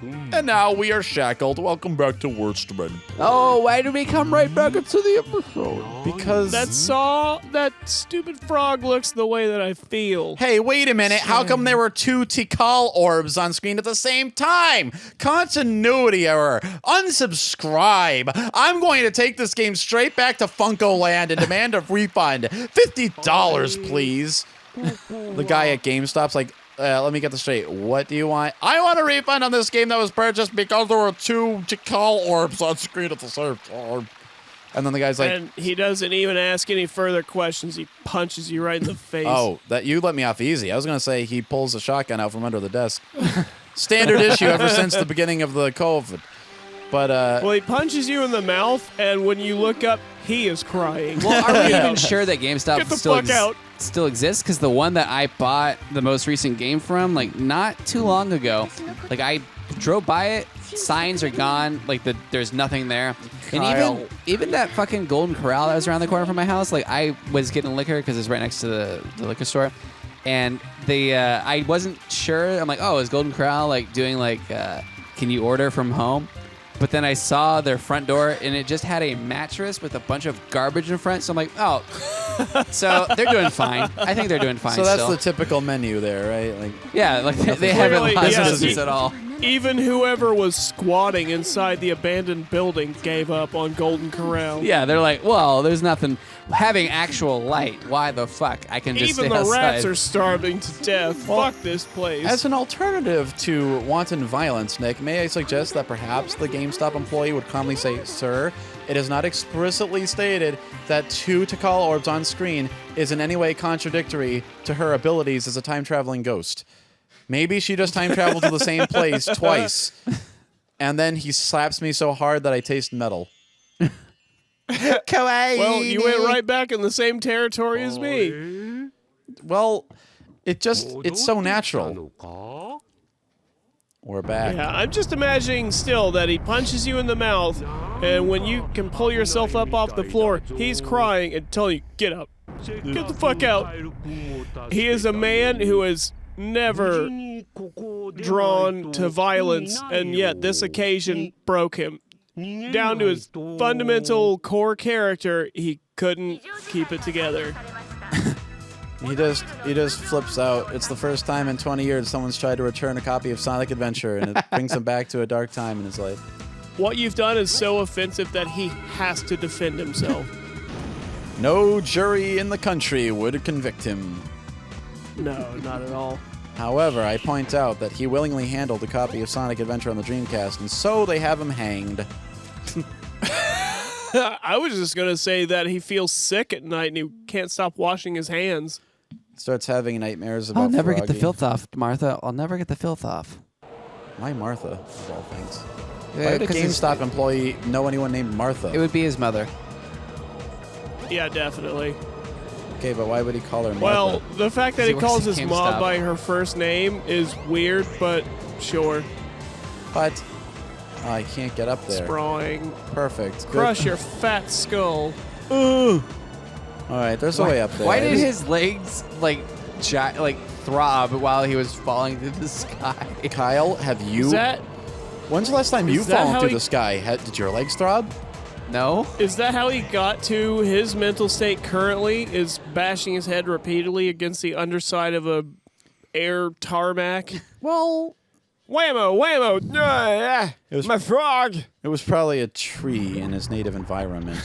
And now we are shackled. Welcome back to Words to Men. Oh, why did we come right back into the episode? Because that stupid frog looks the way that I feel. Hey, wait a minute. How come there were 2 Tikal orbs on screen at the same time? Continuity error. Unsubscribe. I'm going to take this game straight back to Funcoland and demand a refund. $50, please. The guy at GameStop's like, let me get this straight. What do you want? I want a refund on this game that was purchased because there were 2 Tikal orbs on screen at the same time. And then the guy's like... And he doesn't even ask any further questions. He punches you right in the face. Oh, that you let me off easy. I was going to say he pulls a shotgun out from under the desk. Standard issue ever since the beginning of the COVID. But, well, he punches you in the mouth, and when you look up, he is crying. Well, are we even sure that GameStop Get the fuck out. still exists? Because the one that I bought the most recent game from, like, not too long ago, like, I drove by it, signs are gone, like, there's nothing there. Kyle. And even that fucking Golden Corral that was around the corner from my house, like, I was getting liquor because it's right next to the liquor store. And I wasn't sure. I'm like, oh, is Golden Corral, like, doing, like, can you order from home? But then I saw their front door, and it just had a mattress with a bunch of garbage in front. So I'm like, oh. So they're doing fine. I think they're doing fine so that's still. the typical menu there, right? Like, yeah, like they haven't Clearly, lost yeah, business at all. Even whoever was squatting inside the abandoned building gave up on Golden Corral. Yeah, they're like, well, there's nothing. Having actual light, why the fuck? I can just Even stay the outside. rats are starving to death. Well, Fuck this place. as an alternative to wanton violence, Nick, may I suggest that perhaps the GameStop employee would calmly say, "Sir, it is not explicitly stated that 2 Tikal orbs on screen is in any way contradictory to her abilities as a time-traveling ghost. Maybe she just time-traveled to the same place twice, and then he slaps me so hard that I taste metal." Kawaii. Well, you went right back in the same territory as me. Well, it's so natural. We're back. Yeah, I'm just imagining still that he punches you in the mouth, and when you can pull yourself up off the floor, he's crying and telling you, get up. Get the fuck out. He is a man who has never drawn to violence, and yet this occasion broke him. Down to his fundamental core character, he couldn't keep it together. He just flips out. It's the first time in 20 years someone's tried to return a copy of Sonic Adventure, and it brings him back to a dark time in his life. What you've done is so offensive that he has to defend himself. No jury in the country would convict him. No, not at all. However, I point out that he willingly handled a copy of Sonic Adventure on the Dreamcast, and so they have him hanged. I was just going to say that he feels sick at night and he can't stop washing his hands. Starts having nightmares about I'll never get the Froggy. filth off, Martha. I'll never get the filth off. Why Martha, of all things? Yeah, Why would a 'cause it's- GameStop employee know anyone named Martha? It would be his mother. Yeah, definitely. Okay, but why would he call her Martha? Well, the fact that He he works calls at his mom GameStop. by her first name is weird, but sure. But I can't get up there. Sprawling. Perfect. Good. Crush your fat skull. All right, there's a way up there. Why did his legs throb while he was falling through the sky? Kyle, have you? When's the last time is you've that fallen how through he- the sky? Did your legs throb? No. Is that how he got to his mental state currently? Is bashing his head repeatedly against the underside of a air tarmac? Well, Whammo, whammo! It was- My frog! it was probably a tree in his native environment.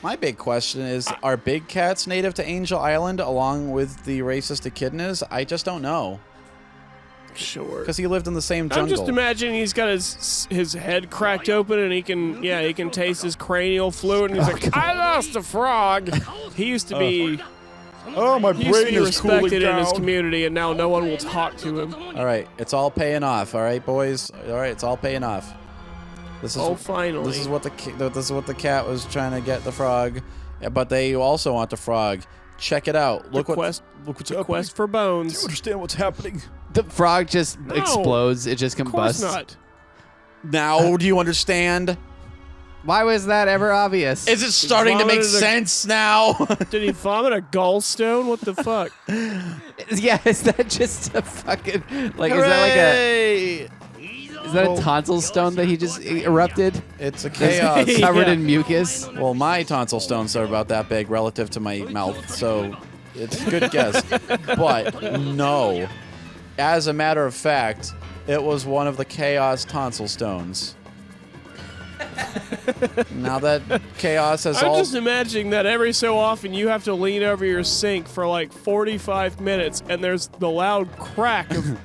My big question is, are big cats native to Angel Island along with the racist echidnas? I just don't know. Sure. Because he lived in the same jungle. I'm just imagining he's got his head cracked open and he can taste his cranial fluid and he's like, I lost a frog. He used to be my he used to be respected in his community and now no one will talk to him. All right, it's all paying off. All right, boys. All right, it's all paying off. This is Finally. This is what the cat was trying to get the frog, but they also want the frog. Check it out. Look what's quest for bones. Do you understand what's happening? The frog just No. explodes. It just Of course combusts. not. Now do you understand? Why was that ever obvious? Is it starting to make vomited a- sense now? Did he vomit a gallstone? What the fuck? Yeah, is that just a fucking like? Hooray! Is that a tonsil stone that he just erupted? It's a chaos. Covered Yeah. in mucus. Well, my tonsil stones are about that big relative to my mouth, so it's a good guess. But no. As a matter of fact, it was one of the chaos tonsil stones. Now that chaos has I'm all... just imagining that every so often you have to lean over your sink for like 45 minutes, and there's the loud crack of,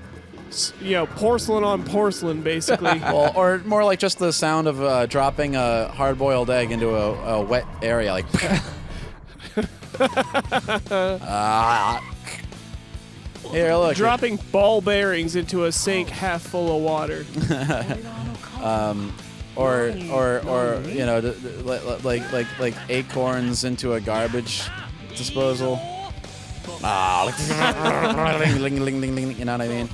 porcelain on porcelain, basically. Well, or more like just the sound of dropping a hard-boiled egg into a wet area, like... Here, look. Dropping ball bearings into a sink half full of water. Or you know, like acorns into a garbage disposal. You know what I mean?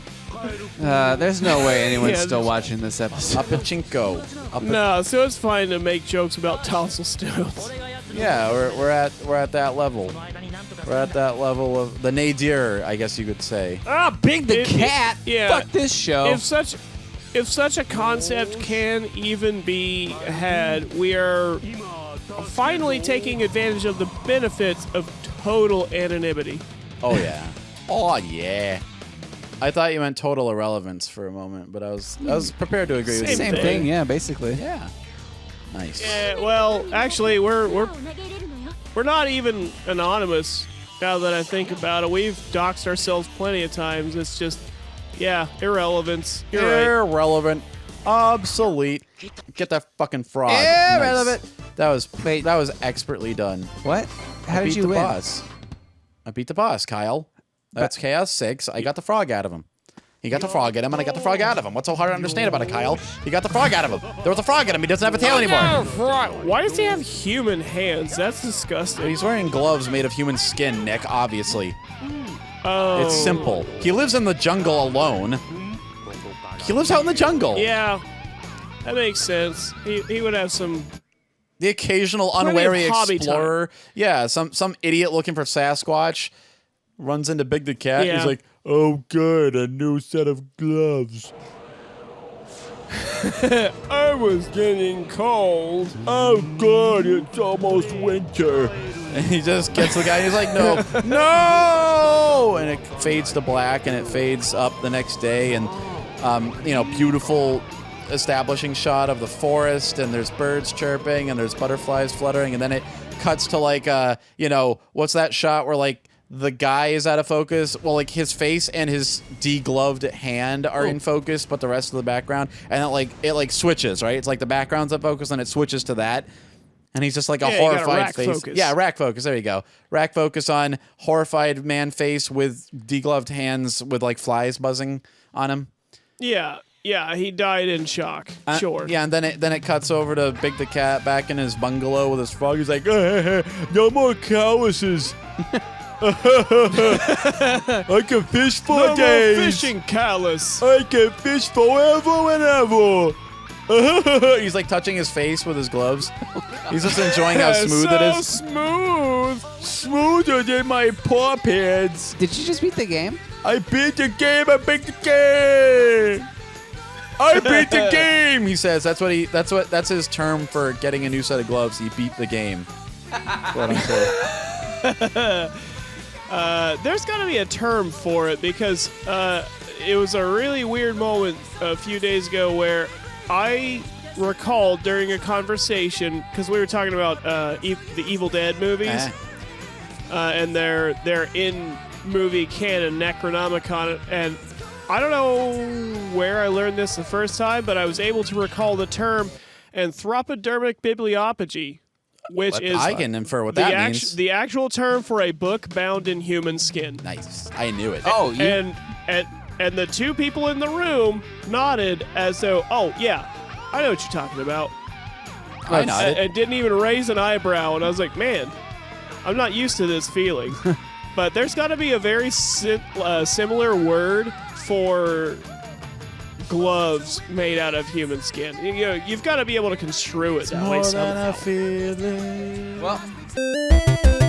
There's no way anyone's Yeah, still watching this episode. Up a chinko. No, so it's fine to make jokes about tonsil stones. Yeah, we're at that level. We're at that level of the nadir, I guess you could say. Ah, Big the Cat. Yeah. Fuck this show. If such a concept can even be had, we are finally taking advantage of the benefits of total anonymity. Oh yeah. Oh yeah. I thought you meant total irrelevance for a moment, but I was prepared to agree with you. Same thing. Yeah, basically. Yeah. Nice. Yeah, well, actually, we're not even anonymous now that I think about it. We've doxed ourselves plenty of times. It's just, yeah, irrelevance. You're right. Irrelevant. Obsolete. Get that fucking frog. Irrelevant. Nice. That was expertly done. What? How I did beat you the win? boss. I beat the boss, Kyle. That's Chaos 6. I got the frog out of him. He got the frog at him, and I got the frog out of him. What's so hard to understand about it, Kyle? He got the frog out of him. There was a frog at him. He doesn't have a tail anymore. Why does he have human hands? That's disgusting. He's wearing gloves made of human skin, Nick, obviously. Oh. It's simple. He lives in the jungle alone. He lives out in the jungle. Yeah, that makes sense. He would have some... The occasional Plenty of unwary hobby explorer. Yeah, some idiot looking for Sasquatch runs into Big the Cat. Yeah. He's like, oh, good, a new set of gloves. I was getting cold. Oh, good, it's almost winter. And he just gets the guy and he's like, no, no! And it fades to black and it fades up the next day. And, beautiful establishing shot of the forest, and there's birds chirping and there's butterflies fluttering. And then it cuts to like, what's that shot where like, the guy is out of focus. Well, like his face and his degloved hand are in focus, but the rest of the background, and it switches, right? It's like the background's up focus, and it switches to that, and he's just like a Yeah, you got a horrified rack face. focus. Yeah, rack focus. There you go. Rack focus on horrified man face with degloved hands with like flies buzzing on him. Yeah, he died in shock. Sure. Yeah, and then it cuts over to Big the Cat back in his bungalow with his frog. He's like, no more calluses. I can fish for No more days. fishing callus. I can fish forever and ever. He's like touching his face with his gloves. He's just enjoying how smooth it is. Smooth. Smoother than my paw pads. Did you just beat the game? I beat the game. I beat the game. I beat the game. He says that's his term for getting a new set of gloves. He beat the game. Quote unquote. There's got to be a term for it because it was a really weird moment a few days ago where I recalled during a conversation, because we were talking about the Evil Dead movies and their in-movie canon Necronomicon, and I don't know where I learned this the first time, but I was able to recall the term Anthropodermic Bibliopegy, which is I can infer what that means. the actual term for a book bound in human skin. Nice. I knew it. Oh, you. And the two people in the room nodded as though, oh yeah, I know what you're talking about. I nodded. And didn't even raise an eyebrow, and I was like, man, I'm not used to this feeling. But there's got to be a very similar word for gloves made out of human skin. You know, you've got to be able to construe it that way More than somehow. a feeling. Well.